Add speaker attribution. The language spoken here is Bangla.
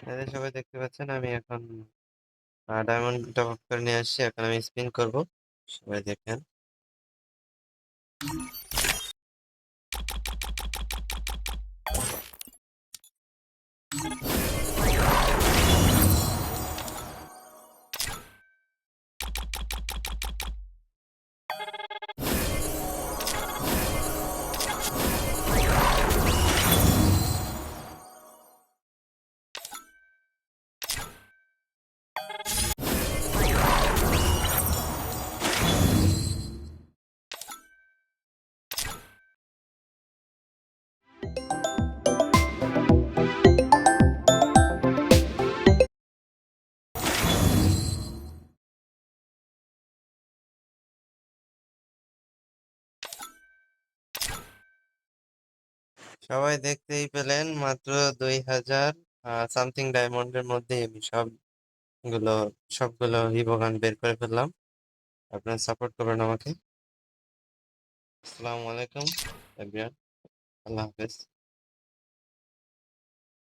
Speaker 1: এই যে সবাই দেখতে পাচ্ছেন আমি এখন ডায়মন্ড টপ আপ করে নিয়ে আসছি। এখন আমি স্পিন করব, সবাই দেখেন। সবাই দেখতেই পেলেন, মাত্র 2000 সামথিং ডায়মন্ডের মধ্যে আমি সবগুলো সবগুলো হিবোগান বের করে ফেললাম। আপনারা সাপোর্ট করবেন আমাকে। আসসালামু আলাইকুম এভরিওয়ান, আল্লাহ হাফেজ।